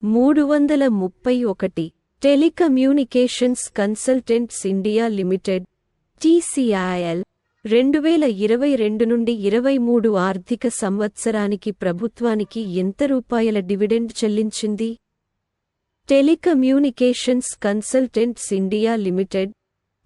331 telecommunications consultants India limited TCIL 2022 నుండి 23 ఆర్థిక సంవత్సరానికి ప్రభుత్వానికి ఎంత రూపాయల డివిడెండ్ చెల్లించింది? Telecommunications consultants India limited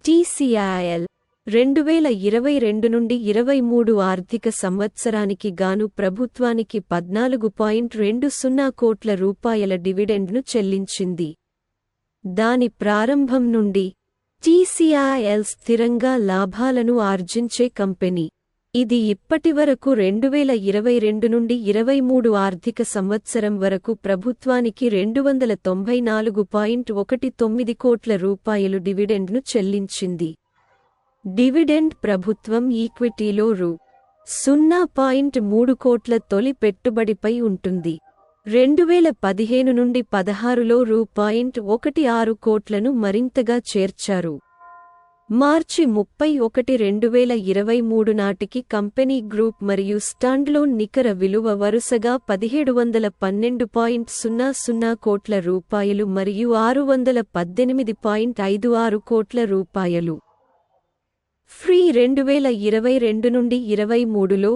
TCIL 2022 నుండి 23 ఆర్థిక సంవత్సరానికి గాను ప్రభుత్వానికి 14.20 కోట్ల రూపాయల డివిడెండ్ను చెల్లించింది. దాని ప్రారంభం నుండి TCIL స్థిరంగా లాభాలను ఆర్జించే కంపెనీ. ఇది ఇప్పటివరకు 2022 నుండి 23 ఆర్థిక సంవత్సరం వరకు ప్రభుత్వానికి 294.19 కోట్ల రూపాయలు డివిడెండ్ను చెల్లించింది. డివిడెండ్ ప్రభుత్వం ఈక్విటీలో రూ. 0.3 కోట్ల తొలి పెట్టుబడిపై ఉంటుంది. 2015 నుండి 16లో రూ. 1.16 కోట్లను మరింతగా చేర్చారు. మార్చి 31, 2023 నాటికి కంపెనీ గ్రూప్ మరియు స్టాండ్లోన్ నికర విలువ వరుసగా 1712.00 కోట్ల రూపాయలు మరియు 618.56 కోట్ల రూపాయలు. ఫ్రీ 2022 నుండి 23లో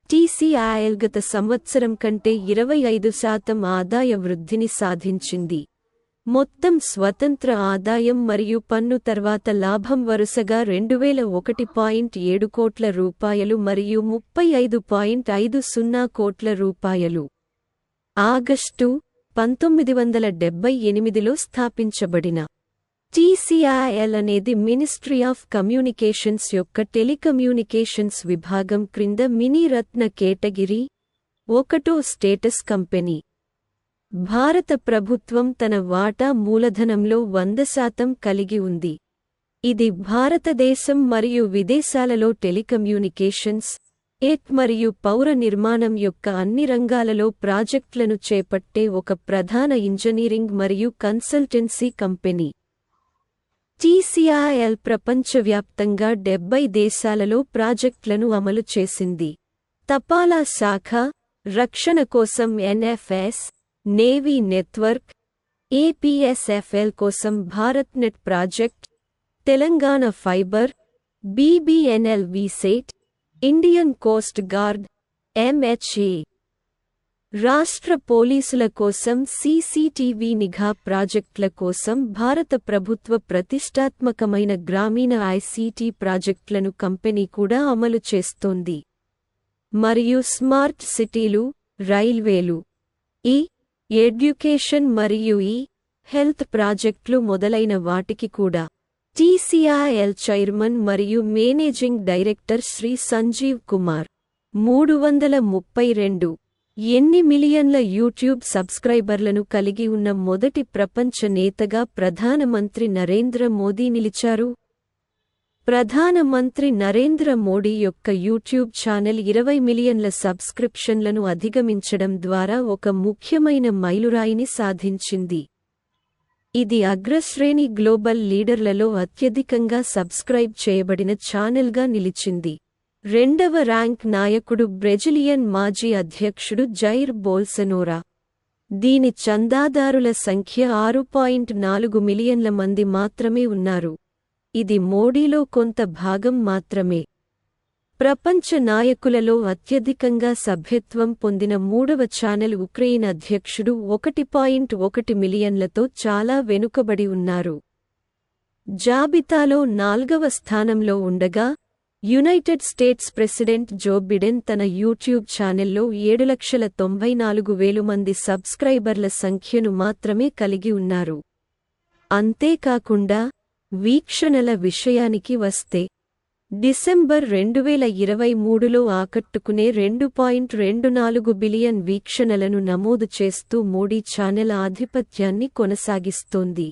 TCIL గత సంవత్సరం కంటే 25% ఆదాయ వృద్ధిని సాధించింది. మొత్తం స్వతంత్ర ఆదాయం మరియు పన్ను తర్వాత లాభం వరుసగా 2001.7 కోట్ల రూపాయలు మరియు 35.50 కోట్ల రూపాయలు. ఆగస్టు 1978లో స్థాపించబడిన TCIL అనేది మినిస్ట్రీ ఆఫ్ కమ్యూనికేషన్స్ యొక్క టెలికమ్యూనికేషన్స్ విభాగం క్రింద మినీ రత్న కేటగిరీ 1 స్టేటస్ కంపెనీ. భారత ప్రభుత్వం తన వాటా మూలధనంలో 100% కలిగి ఉంది. ఇది భారతదేశం మరియు విదేశాలలో టెలికమ్యూనికేషన్స్, మరియు పౌర నిర్మాణం యొక్క అన్ని రంగాలలో ప్రాజెక్టులను చేపట్టే ఒక ప్రధాన ఇంజనీరింగ్ మరియు కన్సల్టెన్సీ కంపెనీ. TCIL ప్రపంచవ్యాప్తంగా 70 దేశాలలో ప్రాజెక్టులను అమలు చేసింది. తపాలా శాఖ, రక్షణ కోసం NFS, నేవీ నెట్వర్క్, APSFL కోసం BharatNet project, Telangana fibre, BBNL VSAT, Indian coast guard, MHA. రాష్ట్ర పోలీసుల కోసం CCTV నిఘా ప్రాజెక్టుల కోసం భారత ప్రభుత్వ ప్రతిష్టాత్మకమైన గ్రామీణ ICT ప్రాజెక్టులను కంపెనీ కూడా అమలు చేస్తోంది. మరియు స్మార్ట్ సిటీలు, రైల్వేలు, ఎడ్యుకేషన్ మరియు హెల్త్ ప్రాజెక్టులు మొదలైన వాటికి కూడా. TCIL చైర్మన్ మరియు మేనేజింగ్ డైరెక్టర్ శ్రీ సంజీవ్ కుమార్. 332 ఎన్ని మిలియన్ల యూట్యూబ్ సబ్స్క్రైబర్లను కలిగి ఉన్న మొదటి ప్రపంచ నేతగా ప్రధానమంత్రి నరేంద్ర మోదీ నిలిచారు? ప్రధానమంత్రి నరేంద్ర మోడీ యొక్క యూట్యూబ్ ఛానల్ 20 మిలియన్ల సబ్స్క్రిప్షన్లను అధిగమించడం ద్వారా ఒక ముఖ్యమైన మైలురాయిని సాధించింది. ఇది అగ్రశ్రేణి గ్లోబల్ లీడర్లలో అత్యధికంగా సబ్స్క్రైబ్ చేయబడిన ఛానల్గా నిలిచింది. రెండవ ర్యాంక్ నాయకుడు బ్రెజిలియన్ మాజీ అధ్యక్షుడు జైర్ బోల్సనోరా. దీని చందాదారుల సంఖ్య 6.4 మిలియన్ల మంది మాత్రమే ఉన్నారు. ఇది మోడీలో కొంత భాగం మాత్రమే. ప్రపంచ నాయకులలో అత్యధికంగా సభ్యత్వం పొందిన మూడవ ఛానల్ ఉక్రెయిన్ అధ్యక్షుడు 1.1 మిలియన్లతో చాలా వెనుకబడి ఉన్నారు. జాబితాలో 4వ స్థానంలో ఉండగా United States President Joe Biden తన యూట్యూబ్ ఛానెల్లో 7,94,000 మంది సబ్స్క్రైబర్ల సంఖ్యను మాత్రమే కలిగి ఉన్నారు. అంతేకాకుండా వీక్షణల విషయానికి వస్తే డిసెంబర్ 2023లో ఆకట్టుకునే 2.24 బిలియన్ వీక్షణలను నమోదు చేస్తూ మోడీ ఛానెల్ ఆధిపత్యాన్ని కొనసాగిస్తోంది.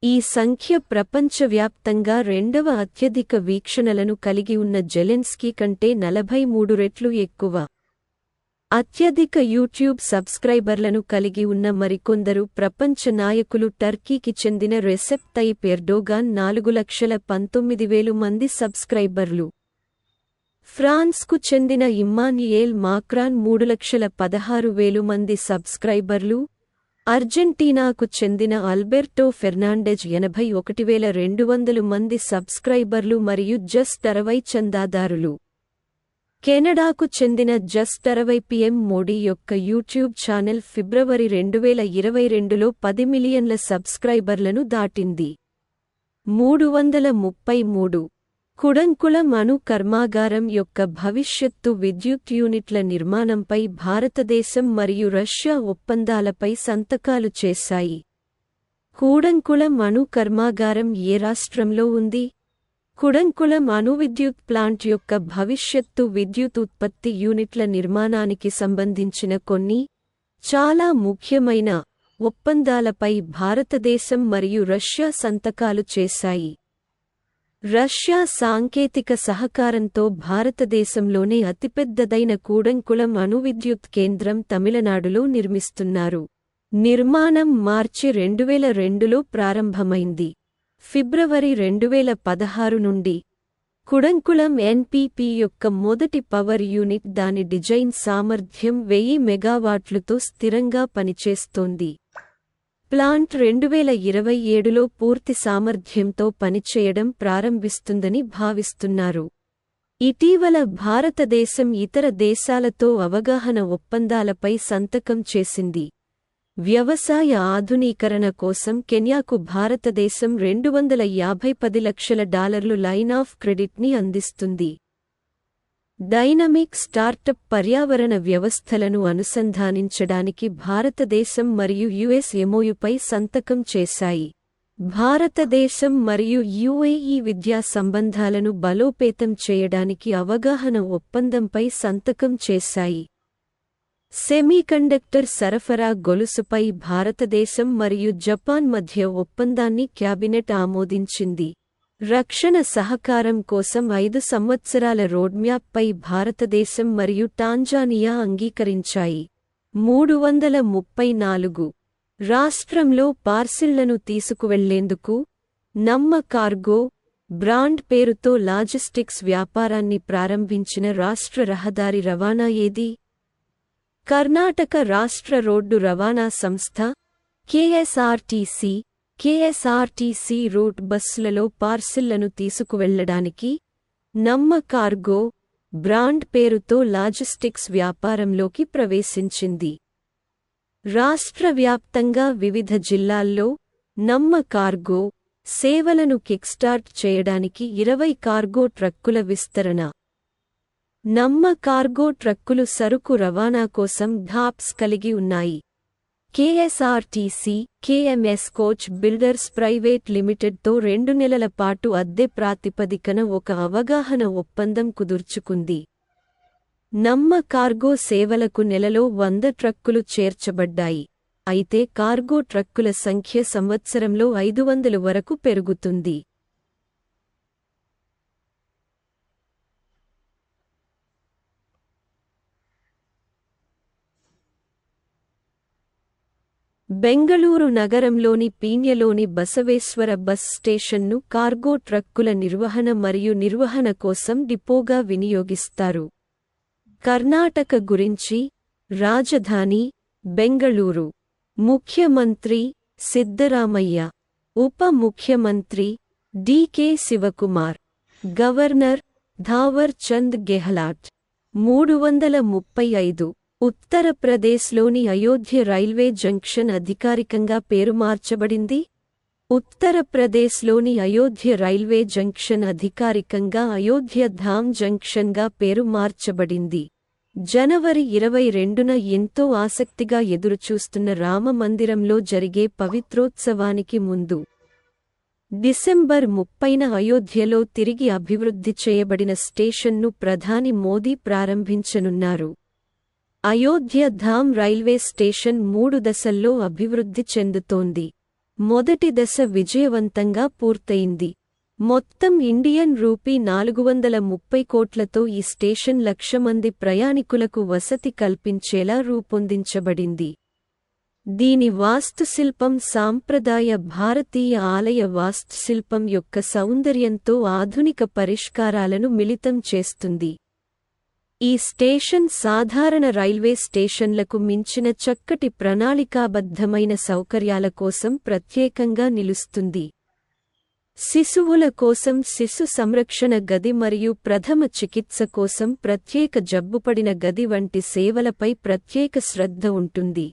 ఈ సంఖ్య ప్రపంచవ్యాప్తంగా రెండవ అత్యధిక వీక్షణలను కలిగి ఉన్న జెలెన్స్కీ కంటే 43 రెట్లు ఎక్కువ. అత్యధిక యూట్యూబ్ సబ్స్క్రైబర్లను కలిగి ఉన్న మరికొందరు ప్రపంచ నాయకులు టర్కీకి చెందిన రెసెప్ తయిప్ ఎర్డోగాన్ 4,19,000 మంది సబ్స్క్రైబర్లు. ఫ్రాన్స్కు చెందిన ఇమ్మాన్యుయేల్ మాక్రాన్ 3,16,000 మంది సబ్స్క్రైబర్లు. అర్జెంటీనాకు చెందిన అల్బెర్టో ఫెర్నాండెజ్ 81,200 మంది సబ్స్క్రైబర్లు మరియు జస్ట్ 60 చందాదారులు. కెనడాకు చెందిన జస్ట్ 60 PM మోడీ యొక్క యూట్యూబ్ ఛానెల్ ఫిబ్రవరి 2022లో 10 మిలియన్ల సబ్స్క్రైబర్లను దాటింది. 333 కుడంకుళం అణు కర్మాగారం యొక్క భవిష్యత్తు విద్యుత్ యూనిట్ల నిర్మాణంపై భారతదేశం మరియు రష్యా ఒప్పందాలపై సంతకాలు చేశాయి. కూడంకుళం అణు కర్మాగారం ఏ రాష్ట్రంలో ఉంది? కుడంకుళం అణు విద్యుత్ ప్లాంట్ యొక్క భవిష్యత్తు విద్యుత్ ఉత్పత్తి యూనిట్ల నిర్మాణానికి సంబంధించిన కొన్ని చాలా ముఖ్యమైన ఒప్పందాలపై భారతదేశం మరియు రష్యా సంతకాలు చేశాయి. రష్యా సాంకేతిక సహకారంతో భారతదేశంలోనే అతిపెద్దదైన కూడంకుళం అణు విద్యుత్ కేంద్రం తమిళనాడులో నిర్మిస్తున్నారు. నిర్మాణం మార్చి 2002లో ప్రారంభమైంది. ఫిబ్రవరి 2016 నుండి కుడంకుళం ఎన్పీపీ యొక్క మొదటి పవర్ యూనిట్ దాని డిజైన్ సామర్థ్యం 1000 మెగావాట్లుతో స్థిరంగా పనిచేస్తోంది. ప్లాంట్ 2027లో పూర్తి సామర్థ్యంతో పనిచేయడం ప్రారంభిస్తుందని భావిస్తున్నారు. ఇటీవల భారతదేశం ఇతర దేశాలతో అవగాహన ఒప్పందాలపై సంతకం చేసింది. వ్యవసాయ ఆధునీకరణ కోసం కెన్యాకు భారతదేశం $250 లక్షల లైన్ ఆఫ్ క్రెడిట్ని అందిస్తుంది. డైనమిక్ స్టార్టప్ పర్యావరణ వ్యవస్థలను అనుసంధానించడానికి భారతదేశం మరియు యుఎస్ ఎంఓయుపై సంతకం చేశాయి. భారతదేశం మరియు యుఏఈ విద్యా సంబంధాలను బలోపేతం చేయడానికి అవగాహన ఒప్పందంపై సంతకం చేశాయి. సెమీకండక్టర్ సరఫరా గొలుసుపై భారతదేశం మరియు జపాన్ మధ్య ఒప్పందాన్ని క్యాబినెట్ ఆమోదించింది. రక్షణ సహకారం కోసం 5 సంవత్సరాల రోడ్మ్యాప్పై భారతదేశం మరియు టాంజానియా అంగీకరించాయి. 334 రాష్ట్రంలో పార్సిళ్లను తీసుకువెళ్లేందుకు నమ్మ కార్గో బ్రాండ్ పేరుతో లాజిస్టిక్స్ వ్యాపారాన్ని ప్రారంభించిన రాష్ట్ర రహదారి రవాణా ఏది? కర్ణాటక రాష్ట్ర రోడ్డు రవాణా సంస్థ కేఎస్ఆర్టీసీ. కేఎస్ఆర్టీసీ రూట్ బస్సులలో పార్సిళ్లను తీసుకువెళ్లడానికి నమ్మ కార్గో బ్రాండ్ పేరుతో లాజిస్టిక్స్ వ్యాపారంలోకి ప్రవేశించింది. రాష్ట్ర వ్యాప్తంగా వివిధ జిల్లాల్లో నమ్మ కార్గో సేవలను కిక్స్టార్ట్ చేయడానికి 20 కార్గో ట్రక్కుల విస్తరణ. నమ్మ కార్గో ట్రక్కులు సరుకు రవాణా కోసం ఘాప్స్ కలిగి ఉన్నాయి. KSRTC KMS coach builders private లిమిటెడ్తో 2 నెలల పాటు అద్దె ప్రాతిపదికన ఒక అవగాహన ఒప్పందం కుదుర్చుకుంది. నమ్మ కార్గో సేవలకు నెలలో 100 ట్రక్కులు చేర్చబడ్డాయి. అయితే కార్గో ట్రక్కుల సంఖ్య సంవత్సరంలో 500 వరకు పెరుగుతుంది. బెంగళూరు నగరంలోని పీణ్యలోని బసవేశ్వర బస్ స్టేషన్ను కార్గో ట్రక్కుల నిర్వహణ మరియు నిర్వహణ కోసం డిపోగా వినియోగిస్తారు. కర్ణాటక గురించి రాజధాని బెంగళూరు. ముఖ్యమంత్రి సిద్ధరామయ్య. ఉప ముఖ్యమంత్రి డి.కె. శివకుమార్. గవర్నర్ థావర్ చంద్ గెహ్లాట్. 335 ఉత్తరప్రదేశ్లోని అయోధ్య రైల్వే జంక్షన్ అధికారికంగా పేరు మార్చబడింది. ఉత్తరప్రదేశ్లోని అయోధ్య రైల్వే జంక్షన్ అధికారికంగా అయోధ్య ధామ్ జంక్షన్గా పేరు మార్చబడింది. జనవరి 22న ఎంతో ఆసక్తిగా ఎదురుచూస్తున్న రామ మందిరంలో జరిగే పవిత్రోత్సవానికి ముందు డిసెంబర్ 30న అయోధ్యలో తిరిగి అభివృద్ధి చేయబడిన స్టేషన్ను ప్రధాని మోదీ ప్రారంభించనున్నారు. అయోధ్య ధామ్ రైల్వే స్టేషన్ 3 దశల్లో అభివృద్ధి చెందుతోంది. మొదటి దశ విజయవంతంగా పూర్తయింది. మొత్తం ఇండియన్ రూపీ 430 కోట్లతో ఈ స్టేషన్ 1,00,000 మంది ప్రయాణికులకు వసతి కల్పించేలా రూపొందించబడింది. దీని వాస్తుశిల్పం సాంప్రదాయ భారతీయ ఆలయ వాస్తుశిల్పం యొక్క సౌందర్యంతో ఆధునిక పరిష్కారాలను మిళితం చేస్తుంది. ఈ స్టేషన్ సాధారణ రైల్వే స్టేషన్లకు మించిన చక్కటి ప్రణాళికాబద్ధమైన సౌకర్యాల కోసం ప్రత్యేకంగా నిలుస్తుంది. శిశువుల కోసం శిశు సంరక్షణ గది మరియు ప్రథమ చికిత్స కోసం ప్రత్యేక జబ్బుపడిన గది వంటి సేవలపై ప్రత్యేక శ్రద్ధ ఉంటుంది.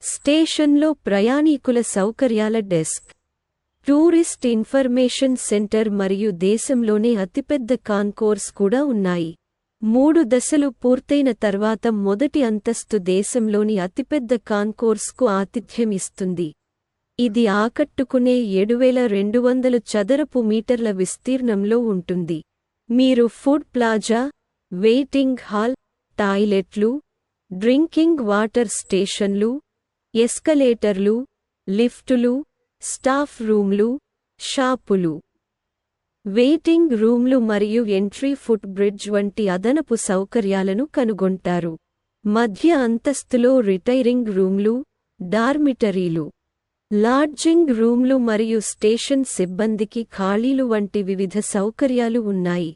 స్టేషన్లో ప్రయాణీకుల సౌకర్యాల డెస్క్, టూరిస్ట్ ఇన్ఫర్మేషన్ సెంటర్ మరియు దేశంలోనే అతిపెద్ద కాన్కోర్స్ కూడా ఉన్నాయి. 3 దశలు పూర్తయిన తర్వాత మొదటి అంతస్తు దేశంలోని అతిపెద్ద కాన్కోర్స్కు ఆతిథ్యం ఇస్తుంది. ఇది ఆకట్టుకునే 7200 చదరపు మీటర్ల విస్తీర్ణంలో ఉంటుంది. మీరు ఫుడ్ ప్లాజా, వెయిటింగ్ హాల్, టాయిలెట్లు, డ్రింకింగ్ వాటర్ స్టేషన్లు, ఎస్కలేటర్లు, లిఫ్టులు, స్టాఫ్ రూమ్లు, షాపులు, వెయిటింగ్ రూమ్లు మరియు ఎంట్రీ ఫుట్ బ్రిడ్జ్ వంటి అదనపు సౌకర్యాలను కనుగొంటారు. మధ్య అంతస్తులో రిటైరింగ్ రూమ్లు, డార్మిటరీలు, లాడ్జింగ్ రూమ్లు మరియు స్టేషన్ సిబ్బందికి ఖాళీలు వంటి వివిధ సౌకర్యాలు ఉన్నాయి.